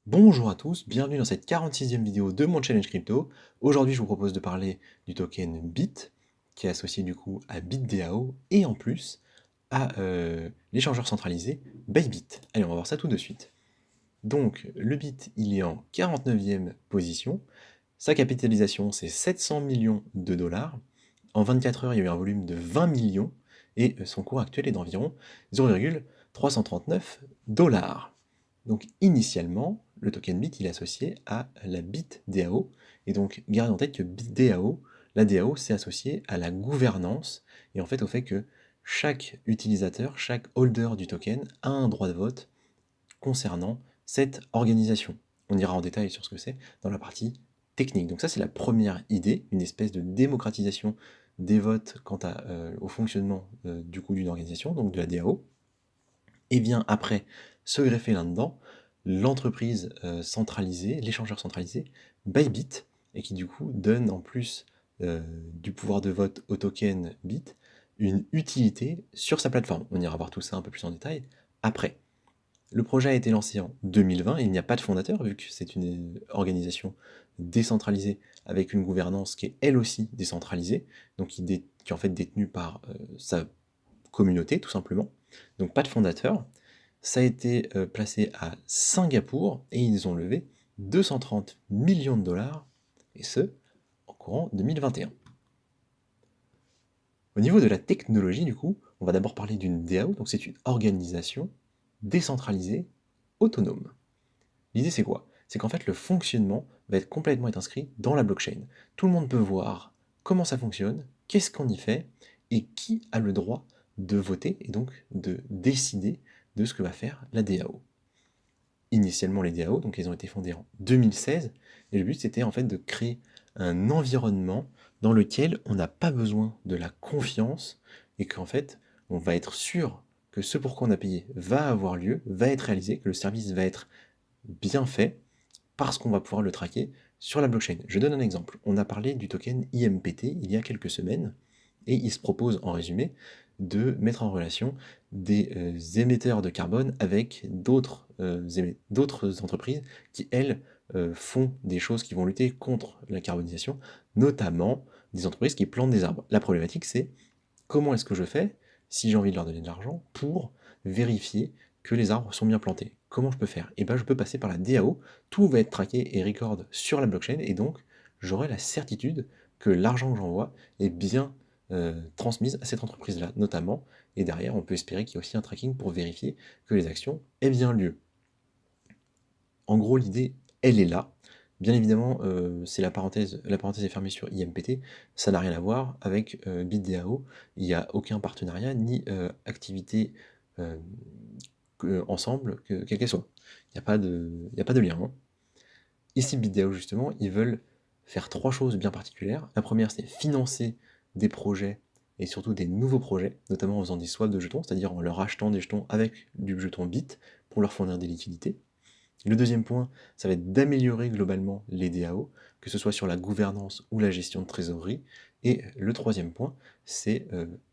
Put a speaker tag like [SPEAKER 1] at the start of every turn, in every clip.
[SPEAKER 1] Bonjour à tous, bienvenue dans cette 46e vidéo de mon challenge crypto. Aujourd'hui, je vous propose de parler du token BIT, qui est associé du coup à BitDAO et en plus à l'échangeur centralisé Bybit. Allez, on va voir ça tout de suite. Donc, le BIT, il est en 49e position. Sa capitalisation, c'est 700 millions de dollars. En 24 heures, il y a eu un volume de 20 millions et son cours actuel est d'environ 0,339 dollars. Donc initialement, le token BIT il est associé à la BitDAO. Et donc gardez en tête que BitDAO, la DAO, c'est associé à la gouvernance et en fait au fait que chaque utilisateur, chaque holder du token a un droit de vote concernant cette organisation. On ira en détail sur ce que c'est dans la partie technique. Donc ça c'est la première idée, une espèce de démocratisation des votes quant au fonctionnement du coup d'une organisation, donc de la DAO. Et vient après se greffer là-dedans l'entreprise centralisée, l'échangeur centralisé Bybit, et qui du coup donne en plus du pouvoir de vote au token BIT une utilité sur sa plateforme. On ira voir tout ça un peu plus en détail après. Le projet a été lancé en 2020 et il n'y a pas de fondateur vu que c'est une organisation décentralisée avec une gouvernance qui est elle aussi décentralisée, donc qui est en fait détenue par sa communauté tout simplement. Donc pas de fondateur. Ça a été placé à Singapour et ils ont levé 230 millions de dollars, et ce, en courant 2021. Au niveau de la technologie, du coup, on va d'abord parler d'une DAO, donc c'est une organisation décentralisée, autonome. L'idée c'est quoi? C'est qu'en fait le fonctionnement va être complètement être inscrit dans la blockchain. Tout le monde peut voir comment ça fonctionne, qu'est-ce qu'on y fait, et qui a le droit de voter, et donc de décider de ce que va faire la DAO. Initialement les DAO, donc ils ont été fondés en 2016, et le but c'était en fait de créer un environnement dans lequel on n'a pas besoin de la confiance, et qu'en fait on va être sûr que ce pour quoi on a payé va avoir lieu, va être réalisé, que le service va être bien fait, parce qu'on va pouvoir le traquer sur la blockchain. Je donne un exemple. On a parlé du token IMPT il y a quelques semaines, et il se propose en résumé de mettre en relation des émetteurs de carbone avec d'autres entreprises qui, elles, font des choses qui vont lutter contre la carbonisation, notamment des entreprises qui plantent des arbres. La problématique, c'est comment est-ce que je fais, si j'ai envie de leur donner de l'argent, pour vérifier que les arbres sont bien plantés? Comment je peux faire? Et ben je peux passer par la DAO, tout va être traqué et record sur la blockchain, et donc j'aurai la certitude que l'argent que j'envoie est bien transmise à cette entreprise-là, notamment, et derrière on peut espérer qu'il y ait aussi un tracking pour vérifier que les actions aient bien lieu. En gros, l'idée, elle est là. Bien évidemment, c'est la parenthèse est fermée sur IMPT, ça n'a rien à voir avec BitDAO, il n'y a aucun partenariat ni activité euh, ensemble, quelle qu'elle soit. Il y a pas de lien, hein. Ici, BitDAO, justement, ils veulent faire trois choses bien particulières. La première, c'est financer des projets et surtout des nouveaux projets, notamment en faisant des swaps de jetons, c'est-à-dire en leur achetant des jetons avec du jeton Bit pour leur fournir des liquidités. Le deuxième point, ça va être d'améliorer globalement les DAO, que ce soit sur la gouvernance ou la gestion de trésorerie. Et le troisième point, c'est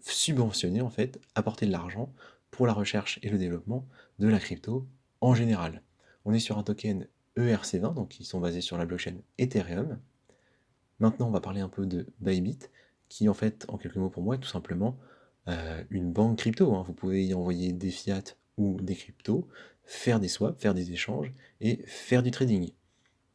[SPEAKER 1] subventionner, en fait, apporter de l'argent pour la recherche et le développement de la crypto en général. On est sur un token ERC20, donc qui sont basés sur la blockchain Ethereum. Maintenant, on va parler un peu de Bybit, qui en fait, en quelques mots pour moi, est tout simplement une banque crypto, hein. Vous pouvez y envoyer des fiat ou des cryptos, faire des swaps, faire des échanges et faire du trading.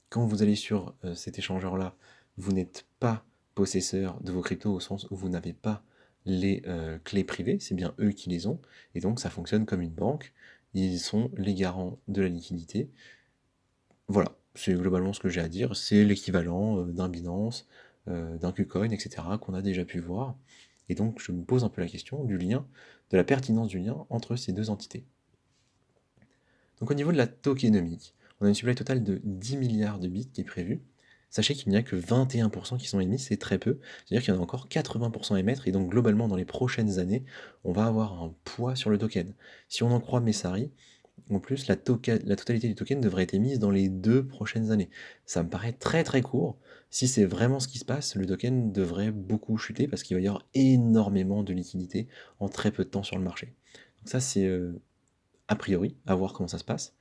[SPEAKER 1] Quand vous allez sur cet échangeur-là, vous n'êtes pas possesseur de vos cryptos au sens où vous n'avez pas les clés privées, c'est bien eux qui les ont, et donc ça fonctionne comme une banque. Ils sont les garants de la liquidité. Voilà, c'est globalement ce que j'ai à dire. C'est l'équivalent d'un Binance, d'un KuCoin, etc., qu'on a déjà pu voir. Et donc, je me pose un peu la question du lien, de la pertinence du lien entre ces deux entités. Donc, au niveau de la tokenomique, on a une supply totale de 10 milliards de bits qui est prévue. Sachez qu'il n'y a que 21% qui sont émis, c'est très peu. C'est-à-dire qu'il y en a encore 80% à émettre, et donc globalement, dans les prochaines années, on va avoir un poids sur le token. Si on en croit Messari, en plus, la totalité du token devrait être émise dans les 2 prochaines années. Ça me paraît très très court. Si c'est vraiment ce qui se passe, le token devrait beaucoup chuter parce qu'il va y avoir énormément de liquidités en très peu de temps sur le marché. Donc ça, c'est a priori, à voir comment ça se passe.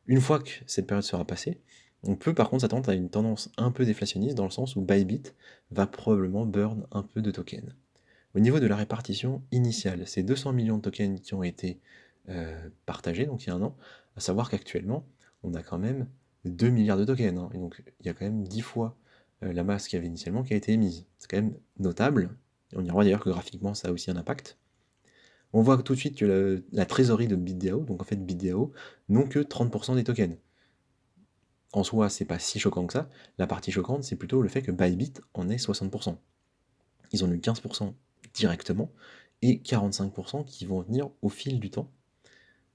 [SPEAKER 1] Une fois que cette période sera passée, on peut par contre s'attendre à une tendance un peu déflationniste dans le sens où Bybit va probablement burn un peu de tokens. Au niveau de la répartition initiale, c'est 200 millions de tokens qui ont été partagés, donc il y a un an, à savoir qu'actuellement, on a quand même 2 milliards de tokens, hein, et donc il y a quand même 10 fois la masse qu'il y avait initialement qui a été émise. C'est quand même notable. On y voit d'ailleurs que graphiquement, ça a aussi un impact. On voit tout de suite que la trésorerie de BitDAO, donc en fait BitDAO, n'ont que 30% des tokens. En soi, c'est pas si choquant que ça. La partie choquante, c'est plutôt le fait que Bybit en ait 60%. Ils ont eu 15% directement et 45% qui vont venir au fil du temps.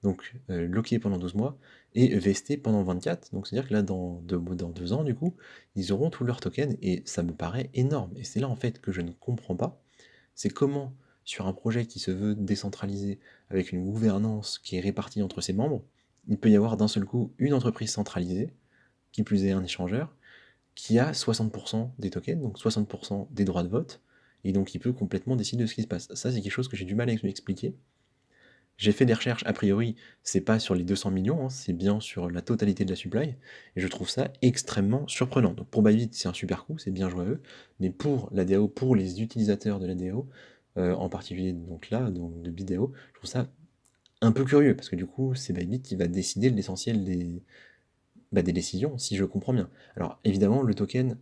[SPEAKER 1] Donc loqués pendant 12 mois et vestés pendant 24. Donc c'est-à-dire que là, dans 2 ans, du coup, ils auront tous leurs tokens et ça me paraît énorme. Et c'est là en fait que je ne comprends pas. C'est comment, sur un projet qui se veut décentralisé, avec une gouvernance qui est répartie entre ses membres, il peut y avoir d'un seul coup une entreprise centralisée, qui plus est un échangeur, qui a 60% des tokens, donc 60% des droits de vote, et donc il peut complètement décider de ce qui se passe. Ça, c'est quelque chose que j'ai du mal à m'expliquer. J'ai fait des recherches, a priori, c'est pas sur les 200 millions, hein, c'est bien sur la totalité de la supply, et je trouve ça extrêmement surprenant. Donc pour Bybit, c'est un super coup, c'est bien joué à eux, mais pour la DAO, pour les utilisateurs de la DAO, en particulier donc là, donc de BitDAO, je trouve ça un peu curieux, parce que du coup, c'est Bybit qui va décider de l'essentiel des décisions, si je comprends bien. Alors évidemment, le token,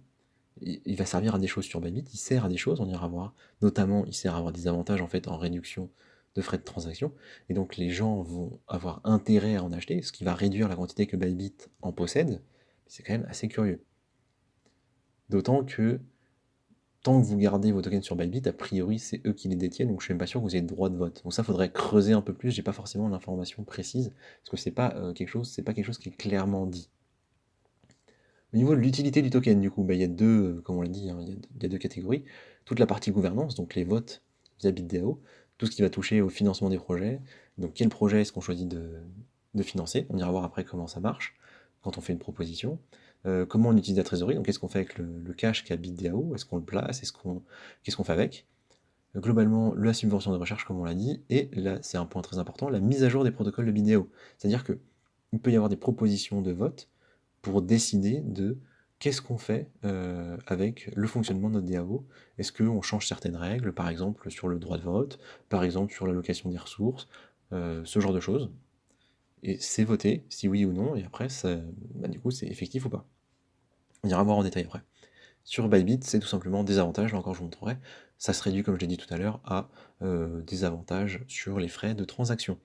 [SPEAKER 1] il va servir à des choses sur Bybit, il sert à des choses, on ira voir. Notamment, il sert à avoir des avantages en fait en réduction de frais de transaction. Et donc les gens vont avoir intérêt à en acheter, ce qui va réduire la quantité que Bybit en possède. C'est quand même assez curieux. D'autant que tant que vous gardez vos tokens sur Bybit, a priori c'est eux qui les détiennent, donc je suis même pas sûr que vous ayez le droit de vote. Donc ça faudrait creuser un peu plus, j'ai pas forcément l'information précise, parce que c'est pas quelque chose qui est clairement dit. Au niveau de l'utilité du token, du coup, il y a deux, comme on l'a dit, hein, il y a deux catégories. Toute la partie gouvernance, donc les votes via BitDAO, tout ce qui va toucher au financement des projets. Donc quel projet est-ce qu'on choisit de financer? On ira voir après comment ça marche quand on fait une proposition. Comment on utilise la trésorerie? Donc qu'est-ce qu'on fait avec le cash qu'a BitDAO? Est-ce qu'on le place? Qu'est-ce qu'on fait avec? Globalement, la subvention de recherche, comme on l'a dit, et là, c'est un point très important, la mise à jour des protocoles de BitDAO. C'est-à-dire que il peut y avoir des propositions de vote pour décider de qu'est-ce qu'on fait avec le fonctionnement de notre DAO. Est-ce qu'on change certaines règles, par exemple sur le droit de vote, par exemple sur l'allocation des ressources, ce genre de choses. Et c'est voté, si oui ou non, et après, du coup, c'est effectif ou pas. On ira voir en détail après. Sur Bybit, c'est tout simplement des avantages, là encore je vous montrerai, ça se réduit, comme je l'ai dit tout à l'heure, à des avantages sur les frais de transaction.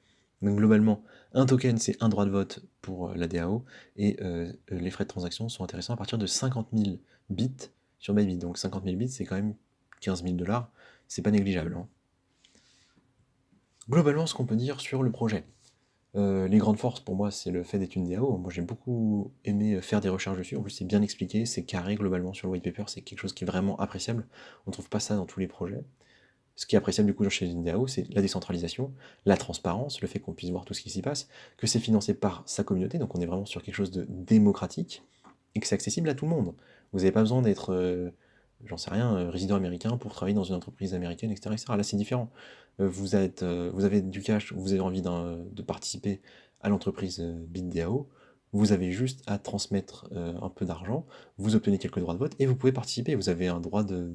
[SPEAKER 1] Donc globalement, un token, c'est un droit de vote pour la DAO, et les frais de transaction sont intéressants à partir de 50 000 bits sur Bybit. Donc 50 000 bits, c'est quand même 15 000 $, c'est pas négligeable, hein. Globalement, ce qu'on peut dire sur le projet. Les grandes forces, pour moi, c'est le fait d'être une DAO. Moi, j'ai beaucoup aimé faire des recherches dessus. En plus, c'est bien expliqué, c'est carré globalement sur le white paper, c'est quelque chose qui est vraiment appréciable. On trouve pas ça dans tous les projets. Ce qui est appréciable du coup chez une DAO, c'est la décentralisation, la transparence, le fait qu'on puisse voir tout ce qui s'y passe, que c'est financé par sa communauté, donc on est vraiment sur quelque chose de démocratique, et que c'est accessible à tout le monde. Vous n'avez pas besoin d'être, j'en sais rien, résident américain pour travailler dans une entreprise américaine, etc. etc. Là, c'est différent. Vous avez du cash, vous avez envie de participer à l'entreprise BitDAO, vous avez juste à transmettre un peu d'argent, vous obtenez quelques droits de vote et vous pouvez participer. Vous avez un droit de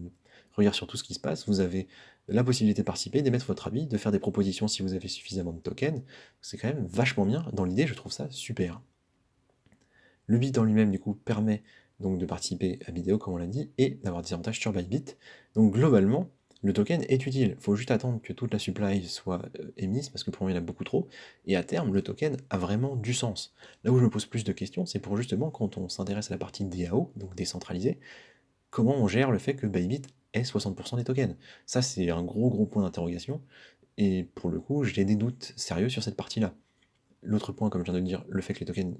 [SPEAKER 1] regard sur tout ce qui se passe, vous avez la possibilité de participer, d'émettre votre avis, de faire des propositions si vous avez suffisamment de tokens. C'est quand même vachement bien. Dans l'idée, je trouve ça super. Le bit en lui-même, du coup, permet donc de participer à vidéo, comme on l'a dit, et d'avoir des avantages sur Bybit. Donc globalement, le token est utile. Il faut juste attendre que toute la supply soit émise, parce que pour moi, il y en a beaucoup trop. Et à terme, le token a vraiment du sens. Là où je me pose plus de questions, c'est pour justement quand on s'intéresse à la partie DAO, donc décentralisée, comment on gère le fait que Bybit ait 60% des tokens. Ça, c'est un gros point d'interrogation. Et pour le coup, j'ai des doutes sérieux sur cette partie-là. L'autre point, comme je viens de le dire, le fait que les tokens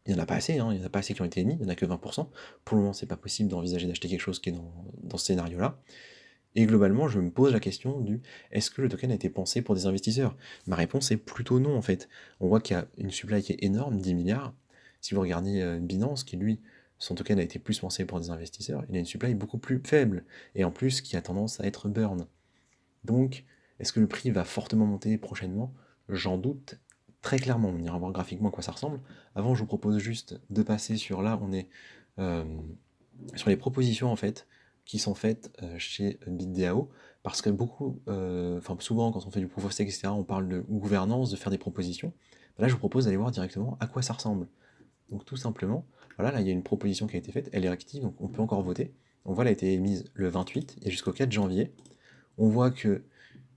[SPEAKER 1] il n'y en a pas assez, hein, il n'y en a pas assez qui ont été émis, il n'y en a que 20%. Pour le moment, c'est pas possible d'envisager d'acheter quelque chose qui est dans ce scénario-là. Et globalement, je me pose la question du est-ce que le token a été pensé pour des investisseurs? Ma réponse est plutôt non en fait. On voit qu'il y a une supply qui est énorme, 10 milliards. Si vous regardez Binance, qui lui, son token a été plus pensé pour des investisseurs, il a une supply beaucoup plus faible, et en plus qui a tendance à être burn. Donc, est-ce que le prix va fortement monter prochainement? J'en doute très clairement, on ira voir graphiquement à quoi ça ressemble. Avant, je vous propose juste de passer sur là, on est euh, sur les propositions en fait qui sont faites chez BitDAO, parce que beaucoup, enfin souvent quand on fait du proof of stake, etc., on parle de gouvernance, de faire des propositions. Là, je vous propose d'aller voir directement à quoi ça ressemble. Donc tout simplement, voilà, là il y a une proposition qui a été faite, elle est active, donc on peut encore voter. On voit, elle a été émise le 28 et jusqu'au 4 janvier. On voit que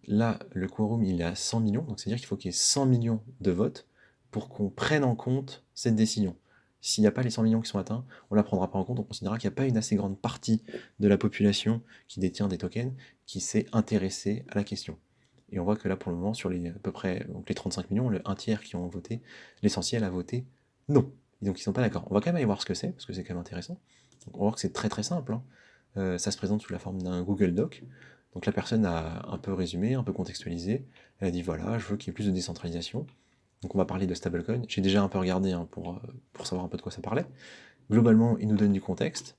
[SPEAKER 1] là, le quorum, il est à 100 millions, donc c'est-à-dire qu'il faut qu'il y ait 100 millions de votes pour qu'on prenne en compte cette décision. S'il n'y a pas les 100 millions qui sont atteints, on ne la prendra pas en compte, on considérera qu'il n'y a pas une assez grande partie de la population qui détient des tokens qui s'est intéressée à la question. Et on voit que là, pour le moment, sur les, à peu près donc les 35 millions, le un tiers qui ont voté, l'essentiel a voté non. Et donc ils ne sont pas d'accord. On va quand même aller voir ce que c'est, parce que c'est quand même intéressant. Donc on va voir que c'est très très simple, hein. Ça se présente sous la forme d'un Google Doc. Donc la personne a un peu résumé, un peu contextualisé. Elle a dit voilà, je veux qu'il y ait plus de décentralisation. Donc on va parler de stablecoin. J'ai déjà un peu regardé hein, pour savoir un peu de quoi ça parlait. Globalement, il nous donne du contexte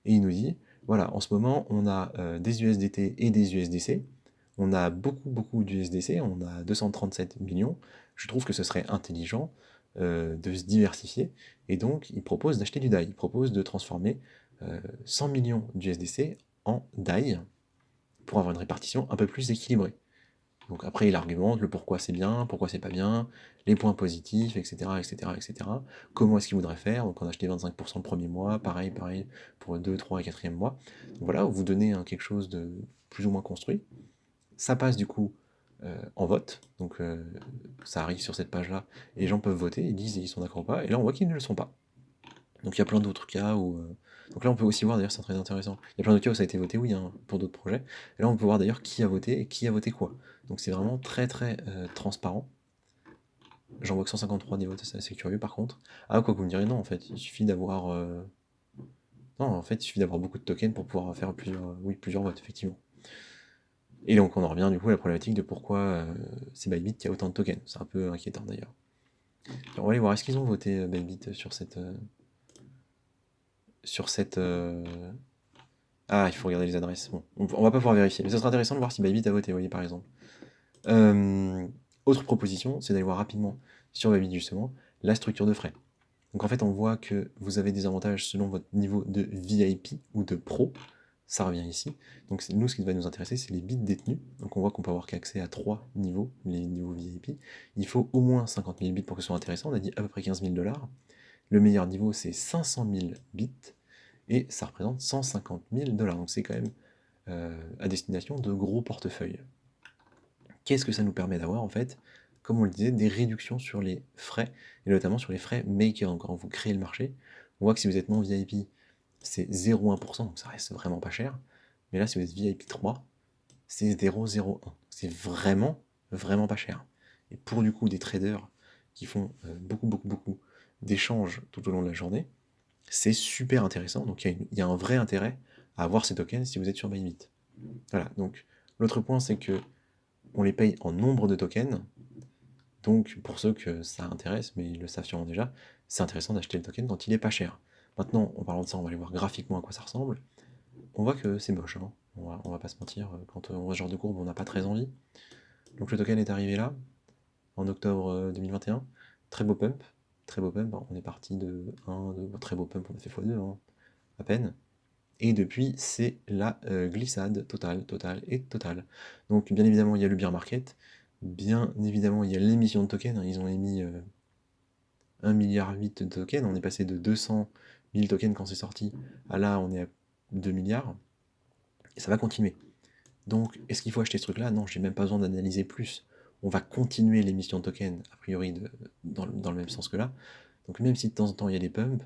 [SPEAKER 1] et il nous dit voilà, en ce moment, on a des USDT et des USDC. On a beaucoup d'USDC, on a 237 millions. Je trouve que ce serait intelligent de se diversifier. Et donc, il propose d'acheter du DAI. Il propose de transformer 100 millions d'USDC en DAI pour avoir une répartition un peu plus équilibrée. Donc après, il argumente le pourquoi c'est bien, pourquoi c'est pas bien, les points positifs, etc., etc., etc. Comment est-ce qu'il voudrait faire? Donc on a acheté 25% le premier mois, pareil pour le 2, 3 et 4e mois. Donc voilà, vous donnez quelque chose de plus ou moins construit. Ça passe du coup en vote, donc ça arrive sur cette page-là, et les gens peuvent voter, ils disent ils sont d'accord ou pas, et là on voit qu'ils ne le sont pas. Donc il y a plein d'autres cas où. Donc là on peut aussi voir d'ailleurs, c'est très intéressant. Il y a plein d'autres cas où ça a été voté oui hein, pour d'autres projets. Et là on peut voir d'ailleurs qui a voté et qui a voté quoi. Donc c'est vraiment très très transparent. J'en vois que 153 des votes, c'est assez curieux par contre. Ah quoi que vous me direz non en fait, il suffit d'avoir. Non en fait il suffit d'avoir beaucoup de tokens pour pouvoir faire plusieurs votes, effectivement. Et donc on en revient du coup à la problématique de pourquoi c'est Bybit qui a autant de tokens. C'est un peu inquiétant d'ailleurs. On va aller voir, est-ce qu'ils ont voté Bybit sur cette. Sur cette. Ah, il faut regarder les adresses. Bon, on va pas pouvoir vérifier. Mais ça sera intéressant de voir si Bybit a voté, vous voyez, par exemple. Autre proposition, c'est d'aller voir rapidement sur Bybit, justement, la structure de frais. Donc en fait, on voit que vous avez des avantages selon votre niveau de VIP ou de Pro. Ça revient ici. Donc nous, ce qui va nous intéresser, c'est les bits détenus. Donc on voit qu'on peut avoir qu'accès à 3 niveaux, les niveaux VIP. Il faut au moins 50 000 bits pour que ce soit intéressant. On a dit à peu près 15 000 $. Le meilleur niveau, c'est 500 000 bits. Et ça représente 150 000 $. Donc c'est quand même à destination de gros portefeuilles. Qu'est-ce que ça nous permet d'avoir en fait? Comme on le disait, des réductions sur les frais, et notamment sur les frais maker. Donc quand vous créez le marché, on voit que si vous êtes non VIP, c'est 0,1%, donc ça reste vraiment pas cher. Mais là, si vous êtes VIP 3, c'est 0,01. C'est vraiment pas cher. Et pour du coup des traders qui font beaucoup d'échanges tout au long de la journée, c'est super intéressant. Donc il y a un vrai intérêt à avoir ces tokens si vous êtes sur Bybit. Voilà, donc l'autre point c'est que on les paye en nombre de tokens. Donc pour ceux que ça intéresse, mais ils le savent sûrement déjà, c'est intéressant d'acheter le token quand il est pas cher. Maintenant, en parlant de ça, on va aller voir graphiquement à quoi ça ressemble. On voit que c'est moche, hein. On va pas se mentir, quand on voit ce genre de courbe, on n'a pas très envie. Donc le token est arrivé là, en octobre 2021. Très beau pump. Très beau pump. On est parti de 1, 2, très beau pump, on a fait x2, hein, à peine. Et depuis, c'est la glissade totale. Donc bien évidemment, il y a le bear market, bien évidemment, il y a l'émission de tokens, ils ont émis 1,8 milliard de tokens, on est passé de 200 000 tokens quand c'est sorti, à là, on est à 2 milliards, et ça va continuer. Donc, est-ce qu'il faut acheter ce truc-là? Non, j'ai même pas besoin d'analyser plus. On va continuer l'émission de tokens, a priori, dans le même sens que là. Donc même si de temps en temps il y a des pumps,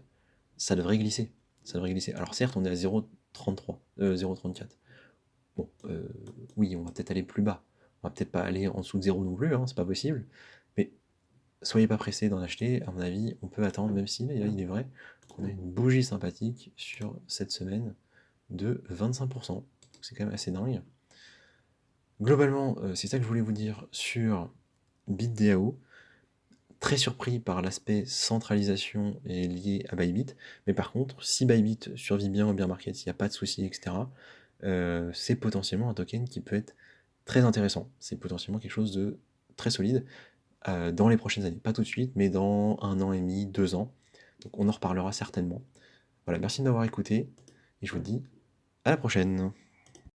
[SPEAKER 1] ça devrait glisser. Ça devrait glisser. Alors certes, on est à 0,33, 0,34. Bon, oui, on va peut-être aller plus bas. On va peut-être pas aller en dessous de 0 non plus, hein, c'est pas possible. Mais soyez pas pressés d'en acheter. À mon avis, on peut attendre, même si là, il est vrai qu'on a une bougie sympathique sur cette semaine de 25%. C'est quand même assez dingue. Globalement, c'est ça que je voulais vous dire sur BitDAO. Très surpris par l'aspect centralisation et lié à Bybit, mais par contre, si Bybit survit bien au bear market, s'il n'y a pas de soucis, etc., c'est potentiellement un token qui peut être très intéressant. C'est potentiellement quelque chose de très solide. dans les prochaines années. Pas tout de suite, mais dans 1 an et demi, 2 ans. Donc on en reparlera certainement. Voilà, merci de m'avoir écouté et je vous dis à la prochaine.